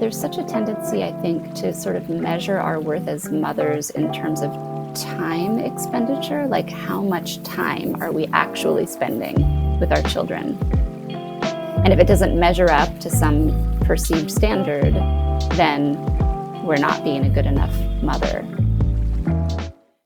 There's such a tendency, I think, to sort of measure our worth as mothers in terms of time expenditure, like how much time are we actually spending with our children? And if it doesn't measure up to some perceived standard, then we're not being a good enough mother.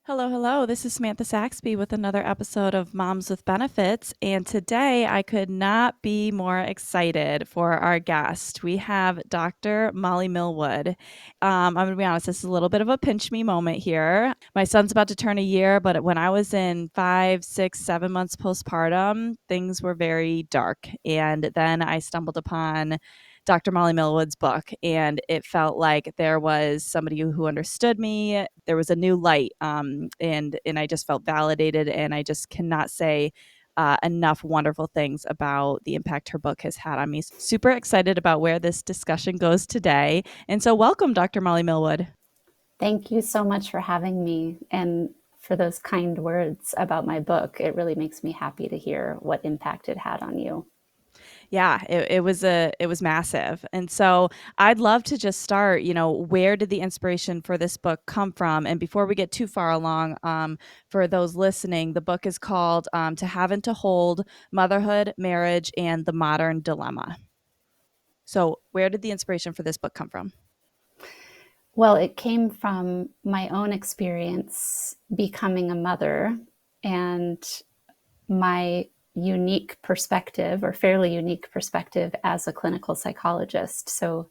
Hello, hello. This is Samantha Saxby with another episode of Moms with Benefits. And today I could not be more excited for our guest. We have Dr. Molly Millwood. I'm going to be honest, this is a little bit of a pinch me moment here. My son's about to turn a year, but when I was in 5, 6, 7 months postpartum, things were very dark. And then I stumbled upon Dr. Molly Millwood's book, and it felt like there was somebody who understood me. There was a new light, and I just felt validated. And I just cannot say enough wonderful things about the impact her book has had on me. Super excited about where this discussion goes today. And so, welcome, Dr. Molly Millwood. Thank you so much for having me and for those kind words about my book. It really makes me happy to hear what impact it had on you. Yeah, it was massive. And so I'd love to just start, where did the inspiration for this book come from? And before we get too far along, for those listening, the book is called To Have and to Hold: Motherhood, Marriage, and the Modern Dilemma. So where did the inspiration for this book come from? Well, it came from my own experience becoming a mother and my unique perspective, or fairly unique perspective, as a clinical psychologist. So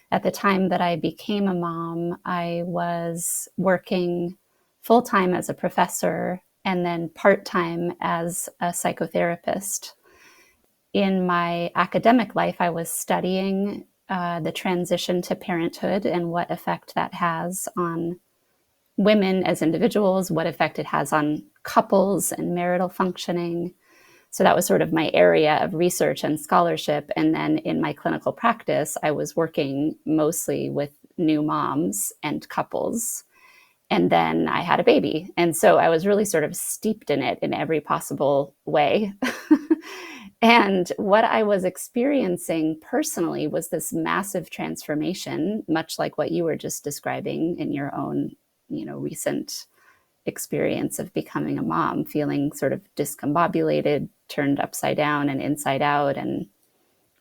at the time that I became a mom, I was working full time as a professor and then part time as a psychotherapist. In my academic life, I was studying the transition to parenthood and what effect that has on women as individuals, what effect it has on couples and marital functioning. So that was sort of my area of research and scholarship. And then in my clinical practice, I was working mostly with new moms and couples. And then I had a baby. And so I was really sort of steeped in it in every possible way. And what I was experiencing personally was this massive transformation, much like what you were just describing in your own, recent experience of becoming a mom, feeling sort of discombobulated, turned upside down and inside out, and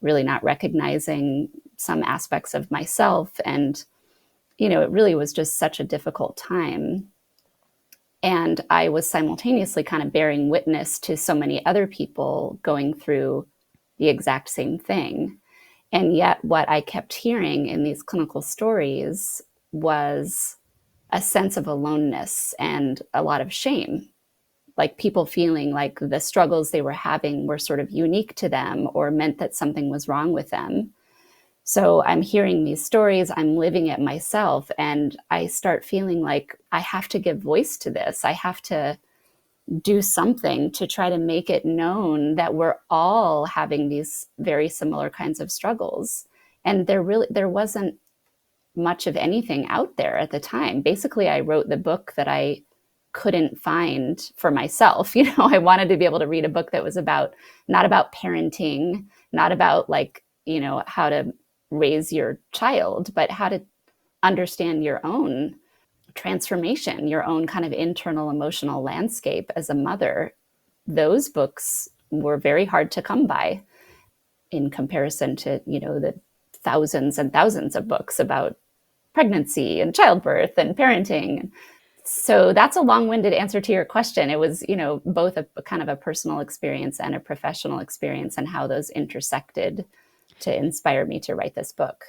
really not recognizing some aspects of myself. And, it really was just such a difficult time. And I was simultaneously kind of bearing witness to so many other people going through the exact same thing. And yet, what I kept hearing in these clinical stories was a sense of aloneness and a lot of shame, like people feeling like the struggles they were having were sort of unique to them or meant that something was wrong with them. So I'm hearing these stories, I'm living it myself, and I start feeling like I have to give voice to this. I have to do something to try to make it known that we're all having these very similar kinds of struggles. And there wasn't much of anything out there at the time. Basically, I wrote the book that I couldn't find for myself. I wanted to be able to read a book that was not about parenting, not about how to raise your child, but how to understand your own transformation, your own kind of internal emotional landscape as a mother. Those books were very hard to come by in comparison to, the thousands and thousands of books about pregnancy and childbirth and parenting. So that's a long-winded answer to your question. It was, both a kind of a personal experience and a professional experience, and how those intersected to inspire me to write this book.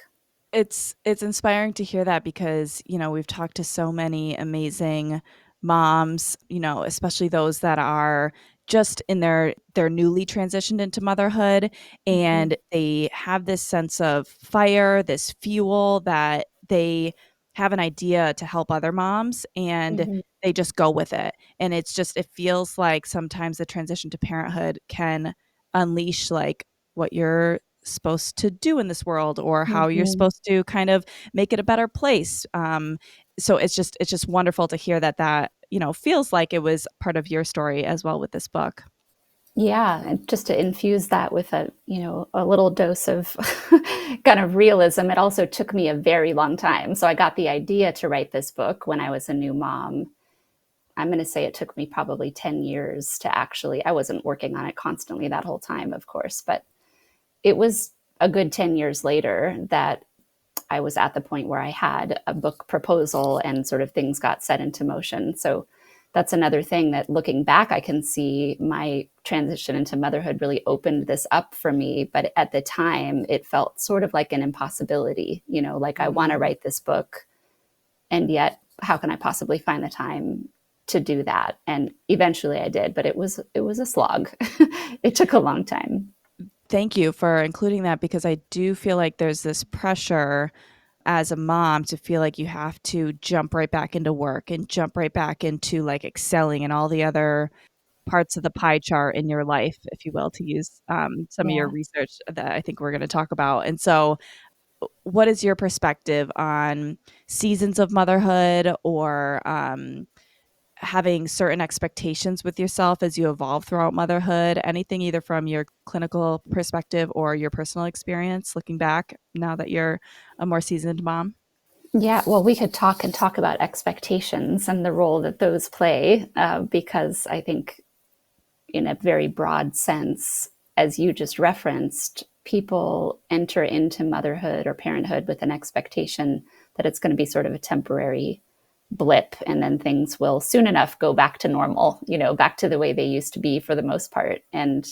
It's inspiring to hear that because, we've talked to so many amazing moms, especially those that are just in their newly transitioned into motherhood, Mm-hmm. and they have this sense of fire, this fuel that they have an idea to help other moms, and Mm-hmm. they just go with it. And it feels like sometimes the transition to parenthood can unleash like what you're supposed to do in this world, or how you're Mm-hmm. supposed to kind of make it a better place. So it's just wonderful to hear that feels like it was part of your story as well with this book. Yeah, and just to infuse that with a little dose of kind of realism, it also took me a very long time. So I got the idea to write this book when I was a new mom. I'm going to say it took me probably 10 years to actually, I wasn't working on it constantly that whole time, of course, but it was a good 10 years later that I was at the point where I had a book proposal and sort of things got set into motion. So that's another thing that looking back, I can see my transition into motherhood really opened this up for me. But at the time, it felt sort of like an impossibility, like I want to Mhm. write this book. And yet, how can I possibly find the time to do that? And eventually I did, but it was a slog. It took a long time. Thank you for including that because I do feel like there's this pressure as a mom to feel like you have to jump right back into work and jump right back into like excelling and all the other parts of the pie chart in your life, if you will, to use some of your Yeah. research that I think we're going to talk about. And so, what is your perspective on seasons of motherhood or having certain expectations with yourself as you evolve throughout motherhood? Anything either from your clinical perspective or your personal experience looking back now that you're a more seasoned mom? Yeah, well, we could talk and talk about expectations and the role that those play, because I think, in a very broad sense, as you just referenced, people enter into motherhood or parenthood with an expectation that it's going to be sort of a temporary blip and then things will soon enough go back to normal, back to the way they used to be for the most part. And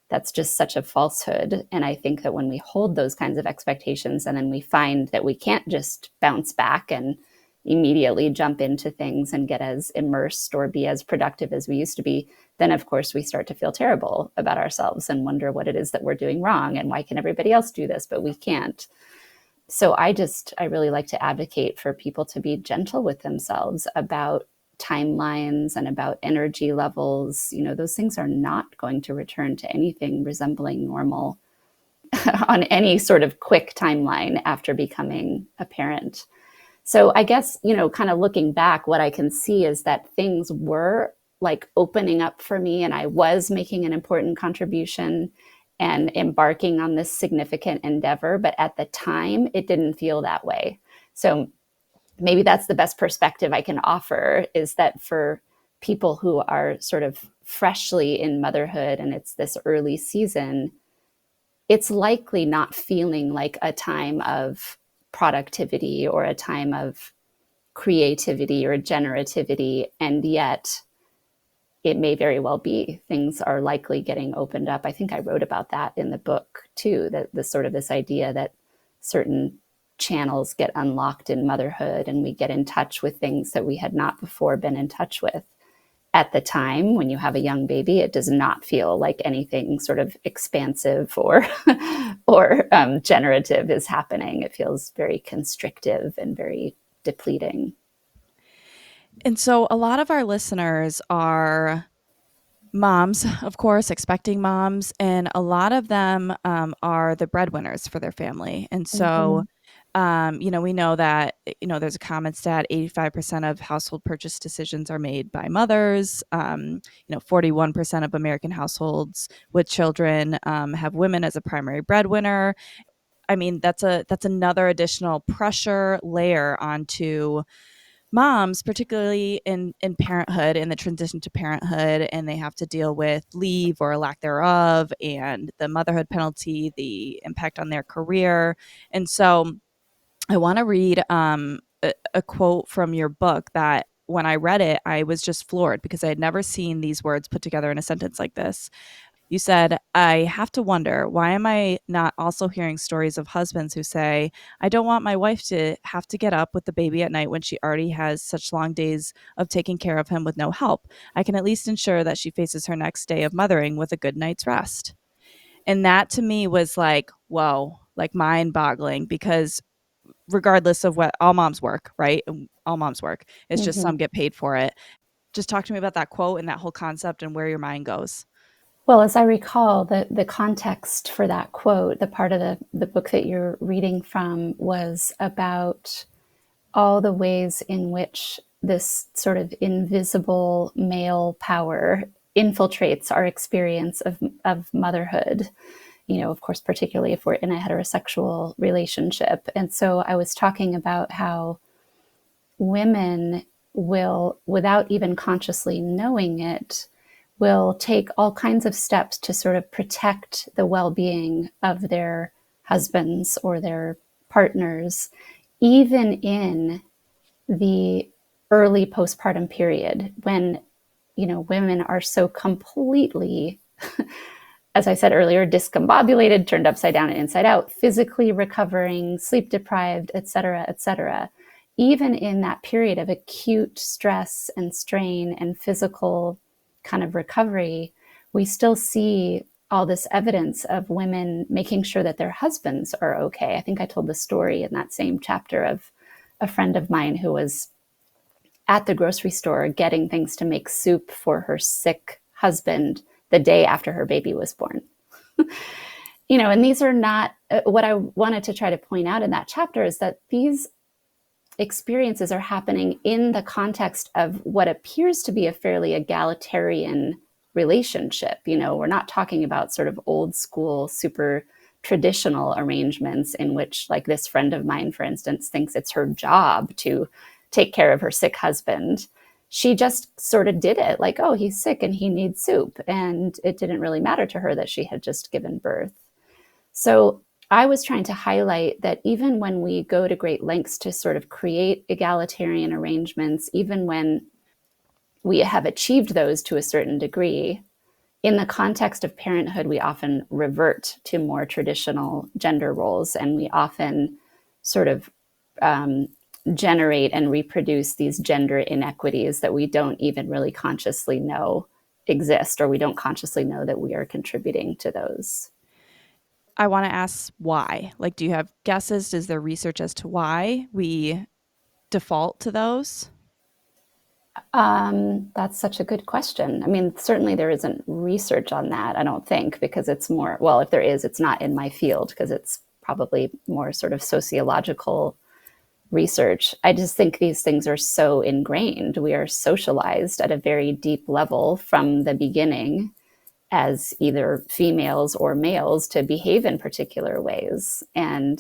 that's just such a falsehood. And I think that when we hold those kinds of expectations and then we find that we can't just bounce back and immediately jump into things and get as immersed or be as productive as we used to be, then of course we start to feel terrible about ourselves and wonder what it is that we're doing wrong and why can everybody else do this, but we can't. So I really like to advocate for people to be gentle with themselves about timelines and about energy levels. Those things are not going to return to anything resembling normal on any sort of quick timeline after becoming a parent. So I guess, kind of looking back, what I can see is that things were like opening up for me and I was making an important contribution and embarking on this significant endeavor. But at the time, it didn't feel that way. So maybe that's the best perspective I can offer, is that for people who are sort of freshly in motherhood and it's this early season, it's likely not feeling like a time of productivity or a time of creativity or generativity, and yet it may very well be things are likely getting opened up. I think I wrote about that in the book too, that the sort of this idea that certain channels get unlocked in motherhood and we get in touch with things that we had not before been in touch with. At the time when you have a young baby, it does not feel like anything sort of expansive or generative is happening. It feels very constrictive and very depleting. And so, a lot of our listeners are moms, of course, expecting moms, and a lot of them are the breadwinners for their family. And so, Mm-hmm. we know that, there's a common stat 85% of household purchase decisions are made by mothers. 41% of American households with children have women as a primary breadwinner. I mean, that's another additional pressure layer onto moms, particularly in parenthood, in the transition to parenthood, and they have to deal with leave or lack thereof and the motherhood penalty, the impact on their career. And so I want to read a quote from your book that when I read it, I was just floored because I had never seen these words put together in a sentence like this. You said, I have to wonder, why am I not also hearing stories of husbands who say, I don't want my wife to have to get up with the baby at night when she already has such long days of taking care of him with no help. I can at least ensure that she faces her next day of mothering with a good night's rest. And that to me was like, whoa, like mind boggling because regardless of what all moms work, right? All moms work. It's just Mm-hmm. some get paid for it. Just talk to me about that quote and that whole concept and where your mind goes. Well, as I recall, the context for that quote, the part of the book that you're reading from, was about all the ways in which this sort of invisible male power infiltrates our experience of motherhood, of course, particularly if we're in a heterosexual relationship. And so I was talking about how women will, without even consciously knowing it, will take all kinds of steps to sort of protect the well-being of their husbands or their partners, even in the early postpartum period when women are so completely, as I said earlier, discombobulated, turned upside down and inside out, physically recovering, sleep deprived, et cetera, et cetera. Even in that period of acute stress and strain and physical kind of recovery, we still see all this evidence of women making sure that their husbands are okay. I think I told the story in that same chapter of a friend of mine who was at the grocery store getting things to make soup for her sick husband the day after her baby was born. And these are not what I wanted to try to point out in that chapter is that these experiences are happening in the context of what appears to be a fairly egalitarian relationship. We're not talking about sort of old school, super traditional arrangements in which, like, this friend of mine, for instance, thinks it's her job to take care of her sick husband. She just sort of did it, like, oh, he's sick and he needs soup. And it didn't really matter to her that she had just given birth. So I was trying to highlight that even when we go to great lengths to sort of create egalitarian arrangements, even when we have achieved those to a certain degree, in the context of parenthood, we often revert to more traditional gender roles, and we often sort of generate and reproduce these gender inequities that we don't even really consciously know exist, or we don't consciously know that we are contributing to those. I want to ask why. Like, do you have guesses? Is there research as to why we default to those? That's such a good question. I mean, certainly there isn't research on that, I don't think, because it's more, well, if there is, it's not in my field because it's probably more sort of sociological research. I just think these things are so ingrained. We are socialized at a very deep level from the beginning as either females or males to behave in particular ways. And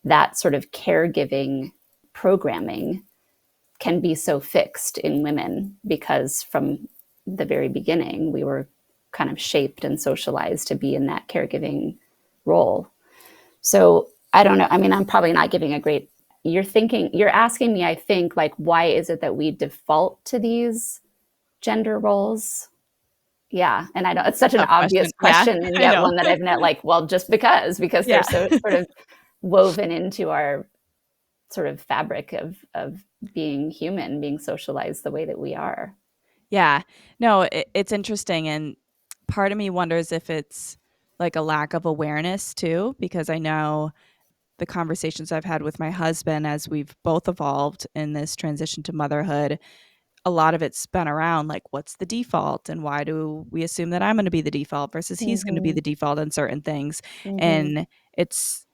that sort of caregiving programming can be so fixed in women because from the very beginning we were kind of shaped and socialized to be in that caregiving role. So I don't know. I mean, I'm probably not giving a great, you're asking me, I think, like, why is it that we default to these gender roles? Yeah. And I know it's such an Tough obvious question. Yeah, question and I yet know. one that I've not, like, well, just because they're Yeah. so sort of woven into our sort of fabric of being human, being socialized the way that we are. Yeah. No, it's interesting. And part of me wonders if it's like a lack of awareness too, because I know the conversations I've had with my husband as we've both evolved in this transition to motherhood, a lot of it's been around like, what's the default? And why do we assume that I'm going to be the default versus he's going to be Mm-hmm. the default in certain things? Mm-hmm. And it's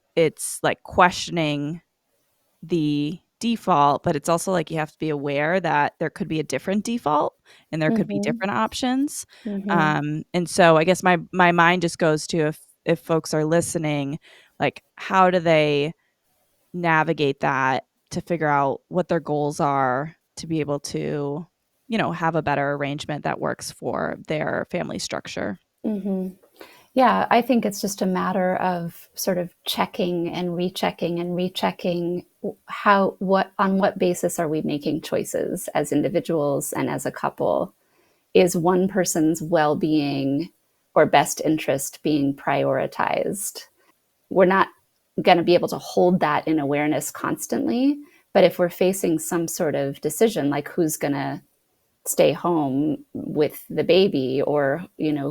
like questioning the default, but it's also like you have to be aware that there could be a different default and there could be Mm-hmm. different options. Mm-hmm. And so I guess my mind just goes to if folks are listening, like how do they navigate that to figure out what their goals are to be able to, have a better arrangement that works for their family structure. Mm-hmm. Yeah, I think it's just a matter of sort of checking and rechecking how, what, on what basis are we making choices as individuals and as a couple? Is one person's well-being or best interest being prioritized? We're not going to be able to hold that in awareness constantly, but if we're facing some sort of decision, like who's going to stay home with the baby, or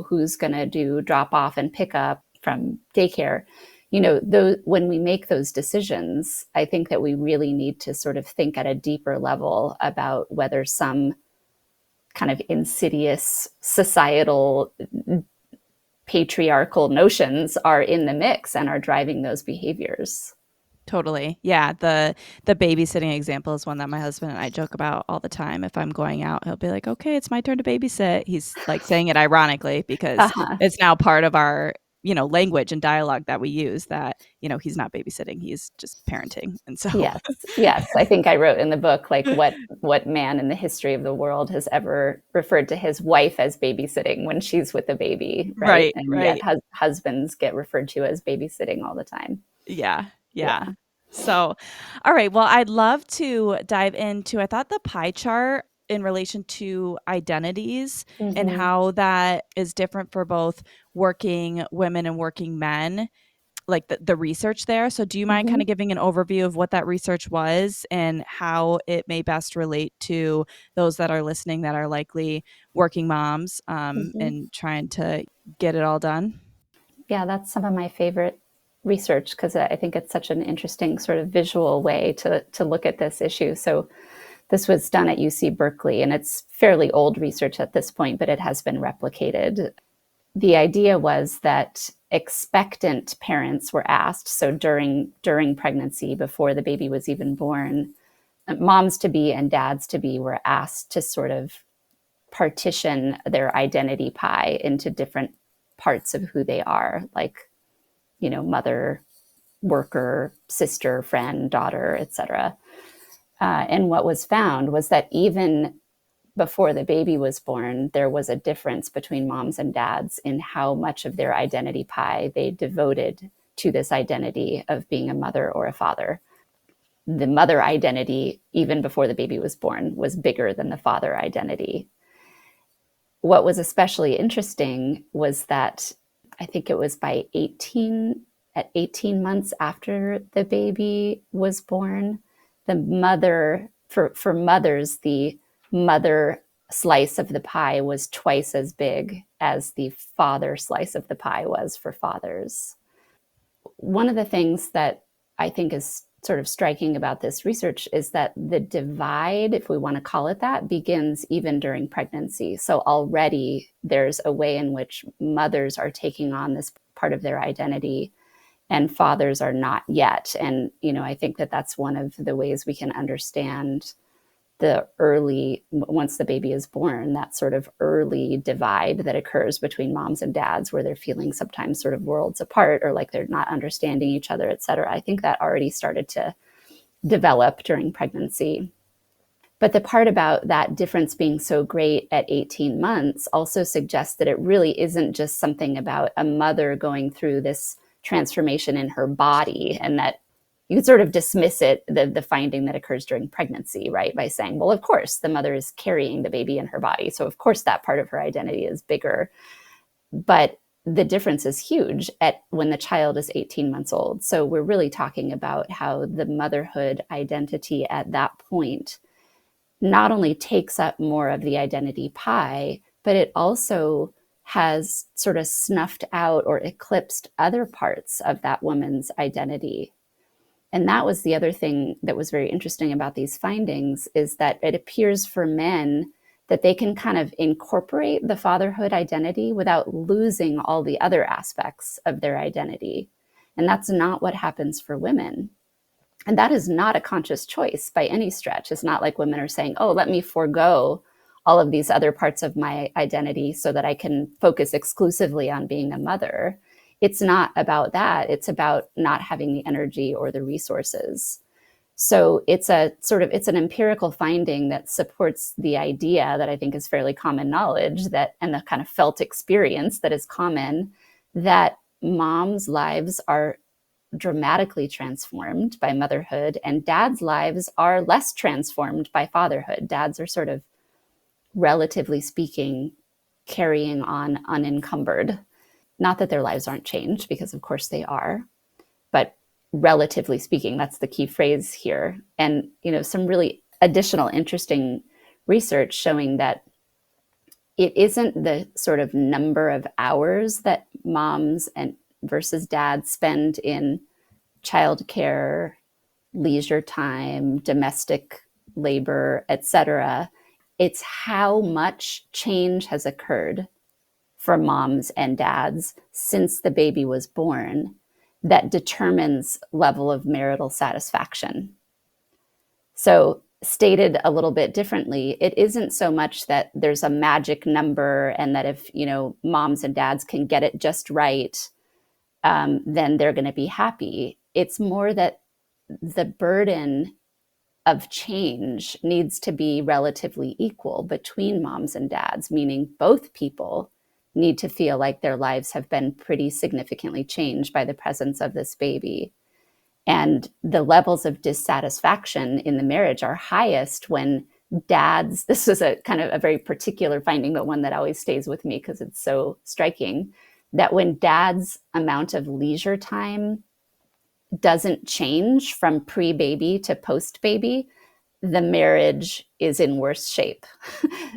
who's going to do drop off and pick up from daycare, when we make those decisions, I think that we really need to sort of think at a deeper level about whether some kind of insidious societal patriarchal notions are in the mix and are driving those behaviors. Totally. Yeah, the babysitting example is one that my husband and I joke about all the time. If I'm going out, he'll be like, "Okay, it's my turn to babysit." He's like saying it ironically because Uh-huh. it's now part of our, language and dialogue that we use that, he's not babysitting, he's just parenting. And so Yes, yes. I think I wrote in the book, like, what man in the history of the world has ever referred to his wife as babysitting when she's with the baby, right? Right, And yet right. husbands get referred to as babysitting all the time. Yeah, yeah. Yeah. So, all right, well, I'd love to dive into I thought the pie chart in relation to identities and Mhm. how that is different for both working women and working men, like the research there. So, do you mind kind Mhm. of giving an overview of what that research was and how it may best relate to those that are listening that are likely working moms Mhm. and trying to get it all done? Yeah, that's some of my favorite research because I think it's such an interesting sort of visual way to look at this issue. So this was done at UC Berkeley, and it's fairly old research at this point, but it has been replicated. The idea was that expectant parents were asked, so during pregnancy, before the baby was even born, moms to be and dads to be were asked to sort of partition their identity pie into different parts of who they are, like, mother, worker, sister, friend, daughter, etc. And what was found was that even before the baby was born, there was a difference between moms and dads in how much of their identity pie they devoted to this identity of being a mother or a father. The mother identity, even before the baby was born, was bigger than the father identity. What was especially interesting was that I think it was by 18 months after the baby was born, the mother, for mothers, the mother slice of the pie was twice as big as the father slice of the pie was for fathers. One of the things that I think is sort of striking about this research is that the divide, if we want to call it that, begins even during pregnancy. So already there's a way in which mothers are taking on this part of their identity and fathers are not yet. And, I think that that's one of the ways we can understand the early, once the baby is born, that sort of early divide that occurs between moms and dads, where they're feeling sometimes sort of worlds apart or like they're not understanding each other, et cetera. I think that already started to develop during pregnancy. But the part about that difference being so great at 18 months also suggests that it really isn't just something about a mother going through this transformation in her body, and that you could sort of dismiss it, the finding that occurs during pregnancy, right? By saying, well, of course, the mother is carrying the baby in her body. So, of course, that part of her identity is bigger. But the difference is huge at when the child is 18 months old. So, we're really talking about how the motherhood identity at that point not only takes up more of the identity pie, but it also has sort of snuffed out or eclipsed other parts of that woman's identity. And that was the other thing that was very interesting about these findings, is that it appears for men that they can kind of incorporate the fatherhood identity without losing all the other aspects of their identity. And that's not what happens for women. And that is not a conscious choice by any stretch. It's not like women are saying, oh, let me forego all of these other parts of my identity so that I can focus exclusively on being a mother. It's not about that. It's about not having the energy or the resources. So it's an empirical finding that supports the idea that I think is fairly common knowledge, that, and the kind of felt experience that is common, that moms' lives are dramatically transformed by motherhood, and dads' lives are less transformed by fatherhood. Dads are sort of, relatively speaking, carrying on unencumbered. Not that their lives aren't changed, because of course they are, but relatively speaking, that's the key phrase here. And, some really additional interesting research showing that it isn't the sort of number of hours that moms and versus dads spend in childcare, leisure time, domestic labor, etc. It's how much change has occurred for moms and dads since the baby was born that determines level of marital satisfaction. So, stated a little bit differently, it isn't so much that there's a magic number and that if, moms and dads can get it just right, then they're going to be happy. It's more that the burden of change needs to be relatively equal between moms and dads, meaning both people need to feel like their lives have been pretty significantly changed by the presence of this baby. And the levels of dissatisfaction in the marriage are highest when dads, this is a kind of a very particular finding, but one that always stays with me because it's so striking, that when dad's amount of leisure time doesn't change from pre-baby to post-baby, the marriage is in worse shape.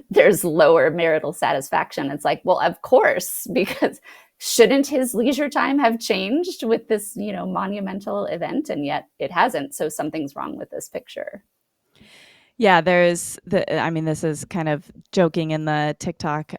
There's lower marital satisfaction. It's like, well, of course, because shouldn't his leisure time have changed with this, monumental event? And yet it hasn't. So something's wrong with this picture. Yeah, this is kind of joking in the TikTok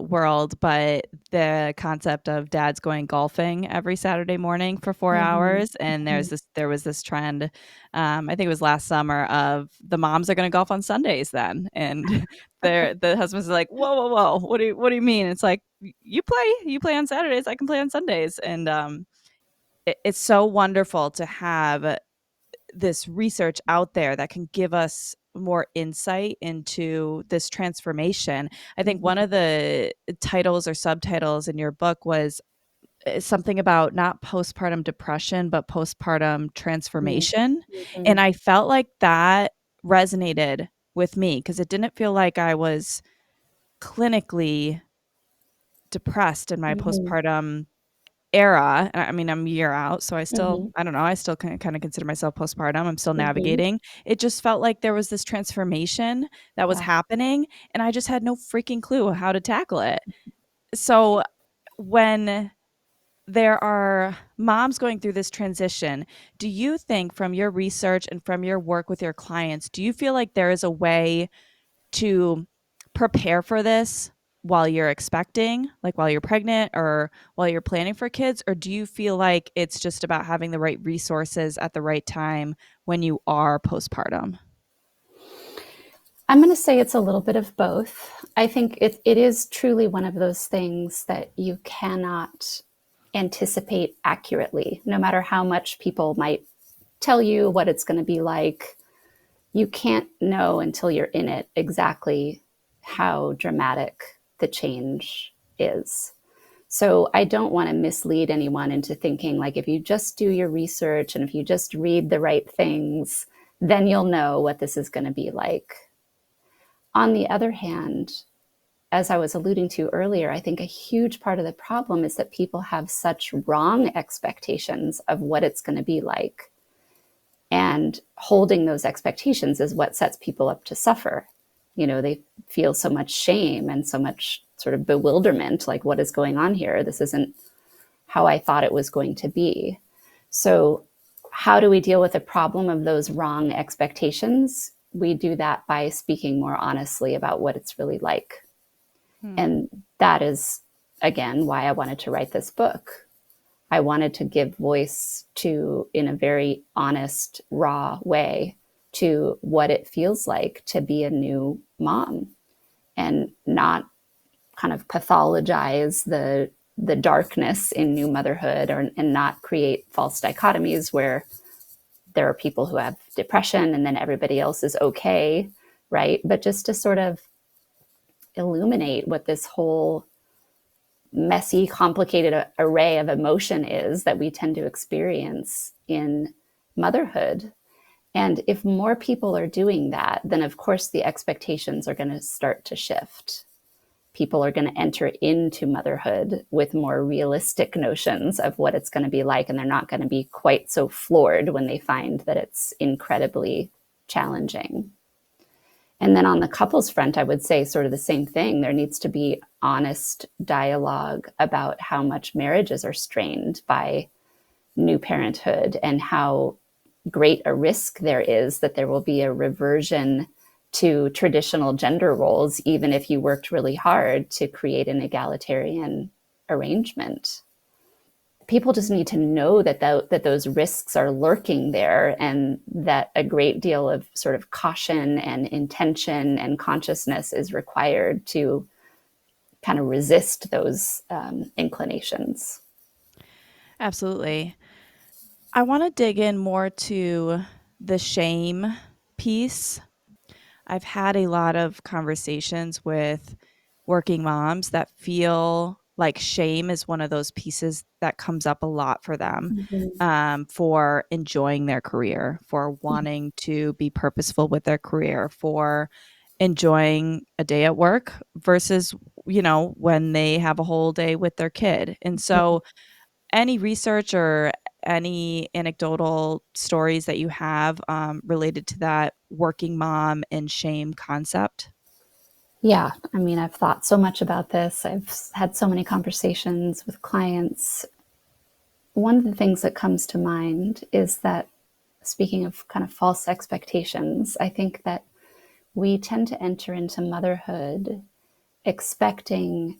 world, but the concept of dads going golfing every Saturday morning for 4 hours. And there was this trend, I think it was last summer, of the moms are going to golf on Sundays then. And the husbands are like, whoa, whoa, whoa. What do you mean? It's like, you play on Saturdays. I can play on Sundays. And it's so wonderful to have this research out there that can give us more insight into this transformation. I think one of the titles or subtitles in your book was something about not postpartum depression, but postpartum transformation. Mm-hmm. And I felt like that resonated with me because it didn't feel like I was clinically depressed in my Mm-hmm. postpartum era. I mean, I'm a year out, so Mm-hmm. I don't know, I still kind of consider myself postpartum. I'm still Mm-hmm. navigating. It just felt like there was this transformation that was Yeah. happening, and I just had no freaking clue how to tackle it. So when there are moms going through this transition, do you think from your research and from your work with your clients, do you feel like there is a way to prepare for this while you're expecting, like while you're pregnant or while you're planning for kids? Or do you feel like it's just about having the right resources at the right time when you are postpartum? I'm going to say it's a little bit of both. I think it is truly one of those things that you cannot anticipate accurately, no matter how much people might tell you what it's going to be like. You can't know until you're in it exactly how dramatic the change is. So I don't want to mislead anyone into thinking like if you just do your research and if you just read the right things, then you'll know what this is going to be like. On the other hand, as I was alluding to earlier, I think a huge part of the problem is that people have such wrong expectations of what it's going to be like. And holding those expectations is what sets people up to suffer. They feel so much shame and so much sort of bewilderment, like, what is going on here? This isn't how I thought it was going to be. So, how do we deal with the problem of those wrong expectations? We do that by speaking more honestly about what it's really like. Hmm. And that is, again, why I wanted to write this book. I wanted to give voice to, in a very honest, raw way, to what it feels like to be a new mom and not kind of pathologize the darkness in new motherhood and not create false dichotomies where there are people who have depression and then everybody else is okay, right? But just to sort of illuminate what this whole messy, complicated array of emotion is that we tend to experience in motherhood. And if more people are doing that, then of course the expectations are going to start to shift. People are going to enter into motherhood with more realistic notions of what it's going to be like, and they're not going to be quite so floored when they find that it's incredibly challenging. And then on the couples front, I would say sort of the same thing. There needs to be honest dialogue about how much marriages are strained by new parenthood and how great a risk there is that there will be a reversion to traditional gender roles, even if you worked really hard to create an egalitarian arrangement. people just need to know that that those risks are lurking there, and that a great deal of sort of caution and intention and consciousness is required to kind of resist those inclinations. Absolutely. I want to dig in more to the shame piece. I've had a lot of conversations with working moms that feel like shame is one of those pieces that comes up a lot for them, Mm-hmm. for enjoying their career, for wanting to be purposeful with their career, for enjoying a day at work versus, when they have a whole day with their kid. And so, any research or any anecdotal stories that you have related to that working mom and shame concept? Yeah, I mean, I've thought so much about this. I've had so many conversations with clients. One of the things that comes to mind is that, speaking of kind of false expectations, I think that we tend to enter into motherhood expecting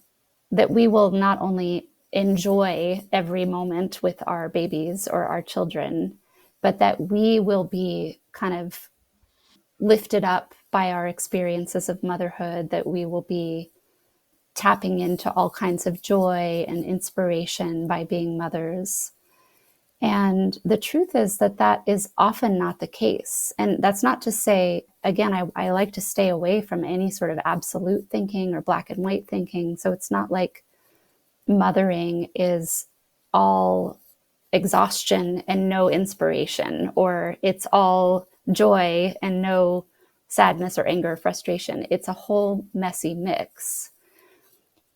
that we will not only enjoy every moment with our babies or our children, but that we will be kind of lifted up by our experiences of motherhood, that we will be tapping into all kinds of joy and inspiration by being mothers. And the truth is that that is often not the case. And that's not to say, again, I like to stay away from any sort of absolute thinking or black and white thinking. So it's not like mothering is all exhaustion and no inspiration, or it's all joy and no sadness or anger or frustration. It's a whole messy mix.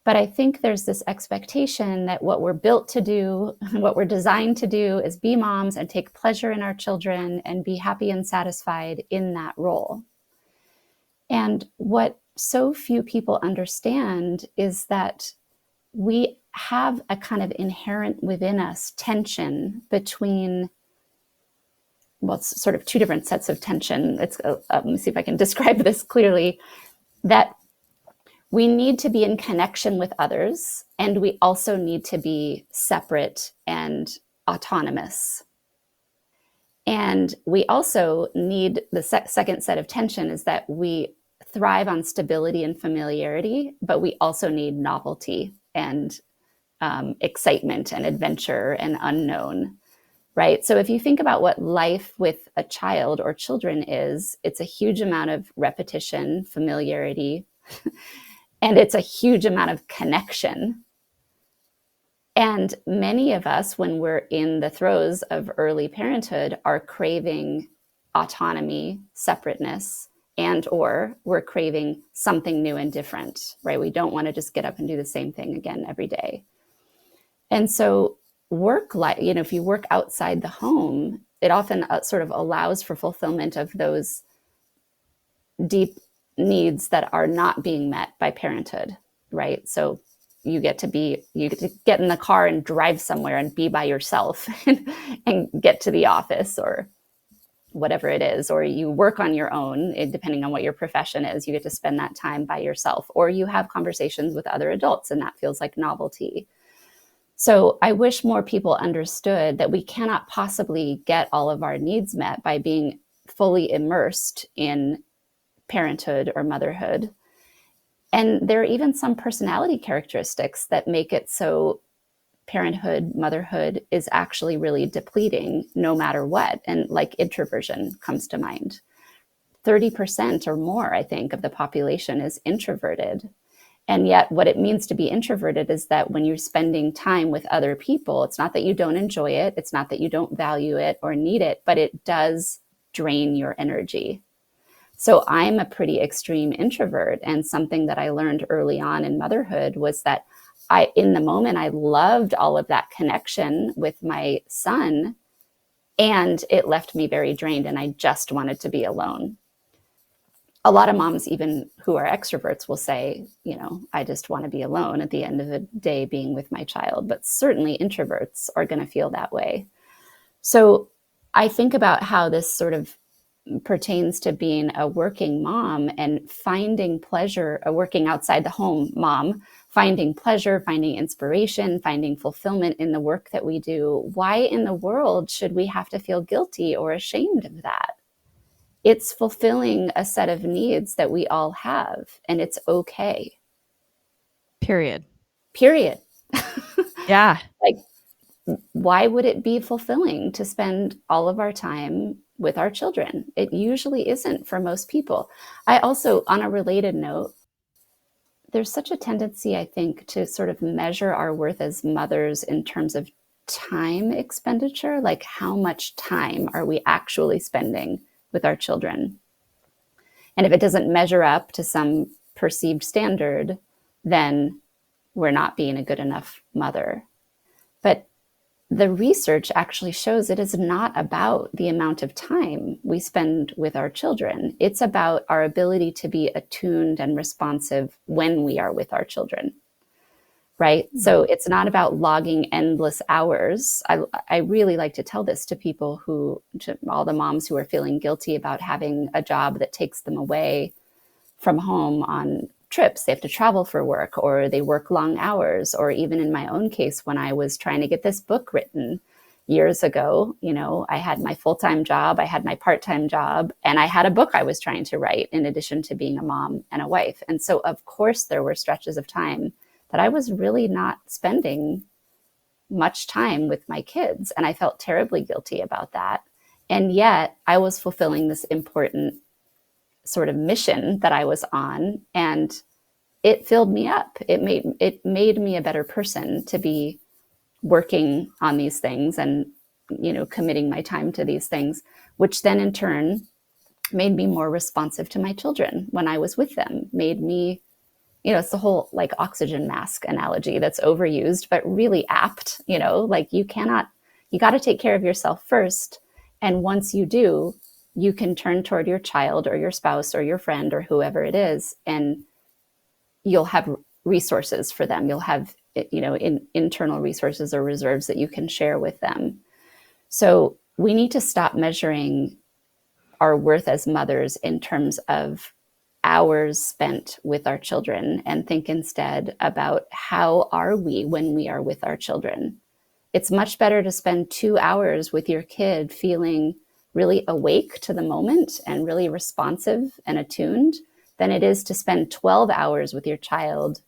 But I think there's this expectation that what we're built to do, what we're designed to do, is be moms and take pleasure in our children and be happy and satisfied in that role. And what so few people understand is that we have a kind of inherent within us tension between, well, it's sort of two different sets of tension. Let me see if I can describe this clearly. That we need to be in connection with others, and we also need to be separate and autonomous. And we also need the second set of tension is that we thrive on stability and familiarity, but we also need novelty and excitement and adventure and unknown, right? So if you think about what life with a child or children is, it's a huge amount of repetition, familiarity, and it's a huge amount of connection. And many of us, when we're in the throes of early parenthood, are craving autonomy, separateness, and or we're craving something new and different, right? We don't want to just get up and do the same thing again every day. And so work life, if you work outside the home, it often sort of allows for fulfillment of those deep needs that are not being met by parenthood, right? So you get to get in the car and drive somewhere and be by yourself and get to the office or whatever it is, or you work on your own, depending on what your profession is, you get to spend that time by yourself, or you have conversations with other adults and that feels like novelty. So I wish more people understood that we cannot possibly get all of our needs met by being fully immersed in parenthood or motherhood. And there are even some personality characteristics that make it so parenthood, motherhood is actually really depleting no matter what. And like introversion comes to mind. 30% or more, I think, of the population is introverted. And yet what it means to be introverted is that when you're spending time with other people, it's not that you don't enjoy it, it's not that you don't value it or need it, but it does drain your energy. So I'm a pretty extreme introvert, and something that I learned early on in motherhood was that in the moment, I loved all of that connection with my son, and it left me very drained, and I just wanted to be alone. A lot of moms, even who are extroverts, will say, I just want to be alone at the end of the day being with my child. But certainly introverts are going to feel that way. So I think about how this sort of pertains to being a working mom and finding pleasure, a working outside the home mom, finding pleasure, finding inspiration, finding fulfillment in the work that we do, why in the world should we have to feel guilty or ashamed of that? It's fulfilling a set of needs that we all have, and it's okay. Period. Period. Yeah. Like, why would it be fulfilling to spend all of our time with our children? It usually isn't for most people. I also, on a related note, there's such a tendency, I think, to sort of measure our worth as mothers in terms of time expenditure, like how much time are we actually spending with our children? And if it doesn't measure up to some perceived standard, then we're not being a good enough mother. But the research actually shows it is not about the amount of time we spend with our children. It's about our ability to be attuned and responsive when we are with our children, right? So it's not about logging endless hours. I really like to tell this to people to all the moms who are feeling guilty about having a job that takes them away from home on trips. They have to travel for work, or they work long hours, or even in my own case, when I was trying to get this book written years ago, I had my full-time job, I had my part-time job, and I had a book I was trying to write in addition to being a mom and a wife. And so, of course, there were stretches of time that I was really not spending much time with my kids. And I felt terribly guilty about that. And yet I was fulfilling this important sort of mission that I was on, and it filled me up. It made me a better person to be working on these things and committing my time to these things, which then in turn made me more responsive to my children when I was with them. Made me, it's the whole like oxygen mask analogy that's overused but really apt. Like you got to take care of yourself first, and once you do, you can turn toward your child or your spouse or your friend or whoever it is, and you'll have resources for them. You'll have, internal resources or reserves that you can share with them. So we need to stop measuring our worth as mothers in terms of hours spent with our children and think instead about how are we when we are with our children. It's much better to spend 2 hours with your kid feeling really awake to the moment and really responsive and attuned than it is to spend 12 hours with your child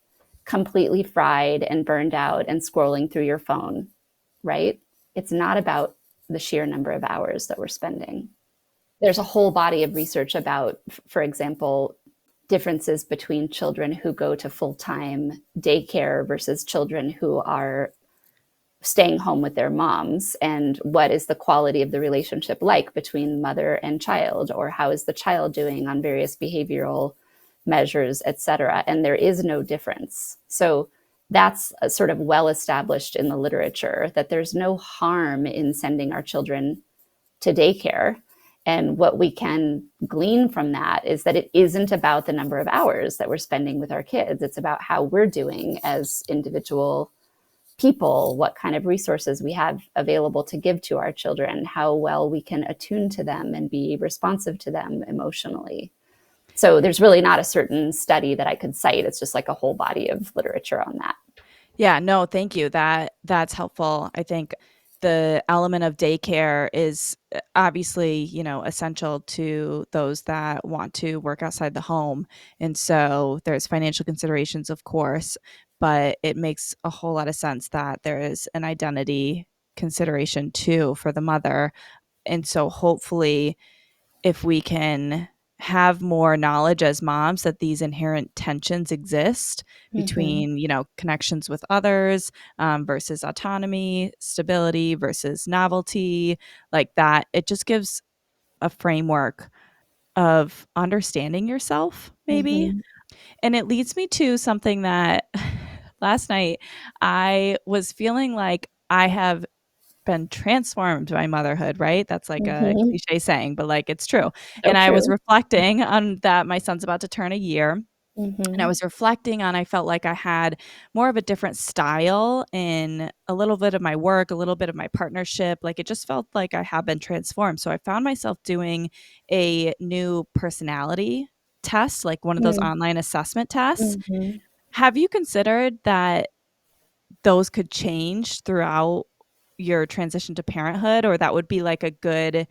completely fried and burned out and scrolling through your phone, right? It's not about the sheer number of hours that we're spending. There's a whole body of research about, for example, differences between children who go to full-time daycare versus children who are staying home with their moms, and what is the quality of the relationship like between mother and child, or how is the child doing on various behavioral measures, etc. And there is no difference. So that's sort of well established in the literature that there's no harm in sending our children to daycare. And what we can glean from that is that it isn't about the number of hours that we're spending with our kids. It's about how we're doing as individual people, what kind of resources we have available to give to our children, how well we can attune to them and be responsive to them emotionally. So there's really not a certain study that I could cite. It's just like a whole body of literature on that. Yeah, no, thank you. That's helpful. I think the element of daycare is obviously, essential to those that want to work outside the home. And so there's financial considerations, of course, but it makes a whole lot of sense that there is an identity consideration too for the mother. And so hopefully if we can have more knowledge as moms that these inherent tensions exist Mm-hmm. between connections with others, versus autonomy, stability versus novelty, like that, it just gives a framework of understanding yourself maybe. Mm-hmm. And it leads me to something that last night I was feeling like I have been transformed by motherhood, right? That's like a Mm-hmm. cliche saying, but like it's true. So And I was true. reflecting on that my son's about to turn a year. And I Mhm. was reflecting on, I felt like I had more of a different style in a little bit of my work, a little bit of my partnership. Like it just felt like I had been transformed. So I found myself doing a new personality test, like one of those Mm. online assessment tests. Mhm. Have you considered that those could change throughout your transition to parenthood, or that would be like a good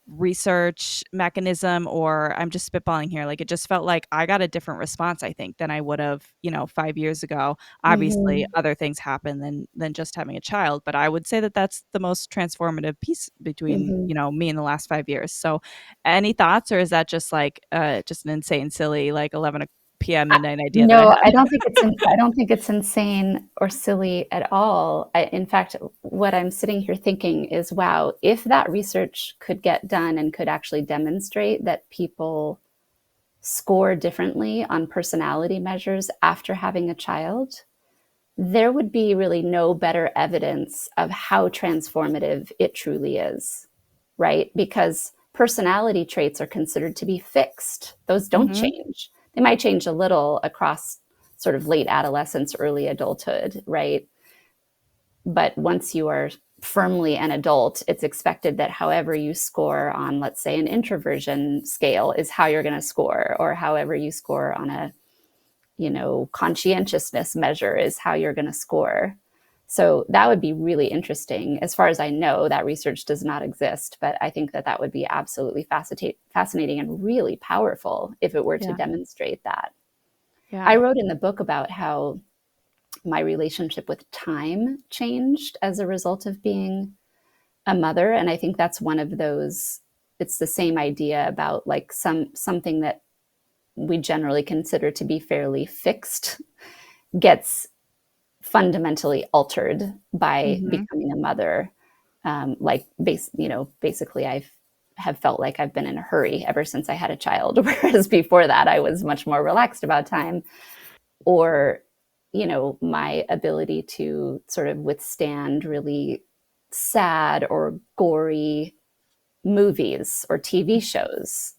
research mechanism? Or I'm just spitballing here, like it just felt like I got a different response, I think, than I would have, 5 years ago. Obviously Mhm. other things happen than just having a child, but I would say that that's the most transformative piece between, Mhm. me in the last 5 years. So any thoughts, or is that just like just an insane silly like 11 p.m. midnight idea that I No, had? I don't think it's insane or silly at all. In fact, what I'm sitting here thinking is, wow, if that research could get done and could actually demonstrate that people score differently on personality measures after having a child, there would be really no better evidence of how transformative it truly is, right? Because personality traits are considered to be fixed, those don't Mhm. change. They might change a little across sort of late adolescence, early adulthood, right? But once you are firmly an adult, it's expected that however you score on, let's say, an introversion scale is how you're going to score, or however you score on a conscientiousness measure is how you're going to score. So that would be really interesting. As far as I know, that research does not exist, but I think that that would be absolutely fascinating and really powerful if it were to Yeah. demonstrate that. I Yeah. wrote in the book about how my relationship with time changed as a result of being a mother, and I think that's one of those. It's the same idea about like something that we generally consider to be fairly fixed gets fundamentally altered by Mhm. becoming a mother. Basically, have felt like I've been in a hurry ever since I had a child, whereas before that I was much more relaxed about time. Or, my ability to sort of withstand really sad or gory movies or TV shows,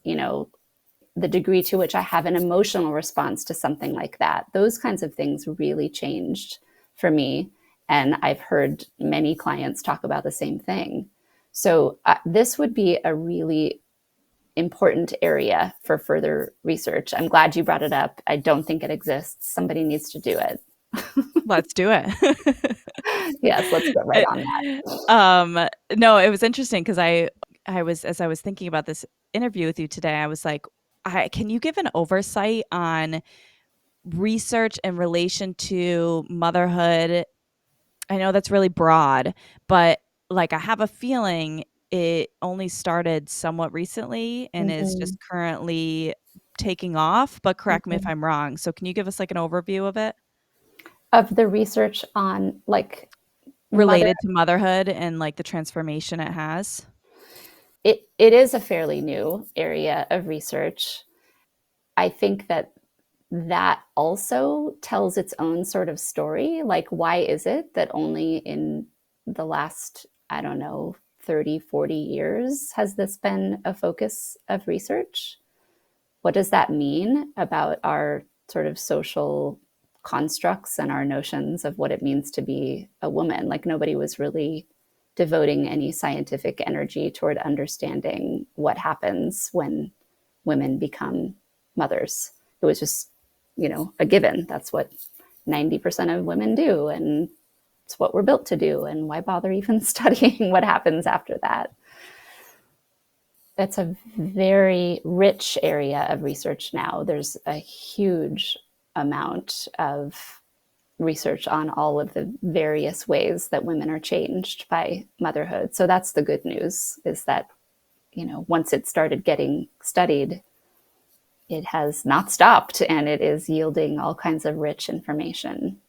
the degree to which I have an emotional response to something like that. Those kinds of things really changed for me. And I've heard many clients talk about the same thing. So, this would be a really important area for further research. I'm glad you brought it up. I don't think it exists. Somebody needs to do it. Let's do it. Yes, let's get right It on that. um, no, it was interesting because I was as I was thinking about this interview with you today, I was like, I can you give an oversight on research in relation to motherhood? I know that's really broad, but, like, I have a feeling it only started somewhat recently and is Mhm, just currently taking off, but correct me if mhm. I'm wrong. So can you give us, like, an overview of it? Of the research on like mother, Related to motherhood and, like, the transformation it has? it is a fairly new area of research. I think that that also tells its own sort of story. Like, why is it that only in the last, I don't know, 30, 40 years has this been a focus of research? What does that mean about our sort of social constructs and our notions of what it means to be a woman? Like, nobody was really devoting any scientific energy toward understanding what happens when women become mothers. It was just, a given. That's what 90% of women do. And it's what we're built to do. And why bother even studying what happens after that? It's a very rich area of research now. There's a huge amount of research on all of the various ways that women are changed by motherhood. So that's the good news, is that, once it started getting studied, it has not stopped and it is yielding all kinds of rich information.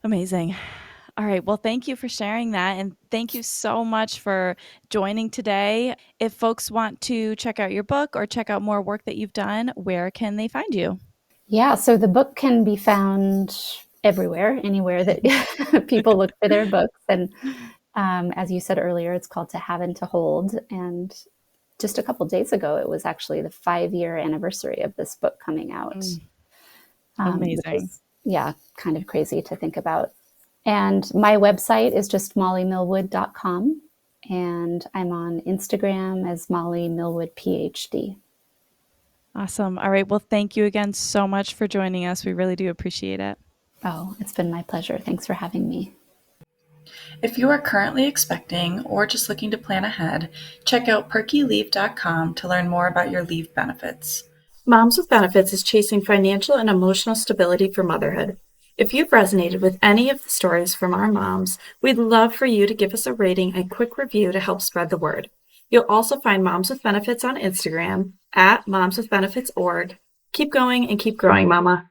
Amazing. All right. Well, thank you for sharing that. And thank you so much for joining today. If folks want to check out your book or check out more work that you've done, where can they find you? Yeah, so the book can be found everywhere, anywhere that people look for their books. And as you said earlier, it's called To Have and to Hold. And just a couple days ago, it was actually the 5-year anniversary of this book coming out, Mm, which amazing. is, yeah, kind of crazy to think about. And my website is just mollymillwood.com. And I'm on Instagram as Molly Millwood PhD. Awesome. All right. Well, thank you again so much for joining us. We really do appreciate it. Oh, it's been my pleasure. Thanks for having me. If you are currently expecting or just looking to plan ahead, check out perkyleave.com to learn more about your leave benefits. Moms with Benefits is chasing financial and emotional stability for motherhood. If you've resonated with any of the stories from our moms, we'd love for you to give us a rating and quick review to help spread the word. You'll also find Moms with Benefits on Instagram at momswithbenefits.org. Keep going and keep growing, Mama.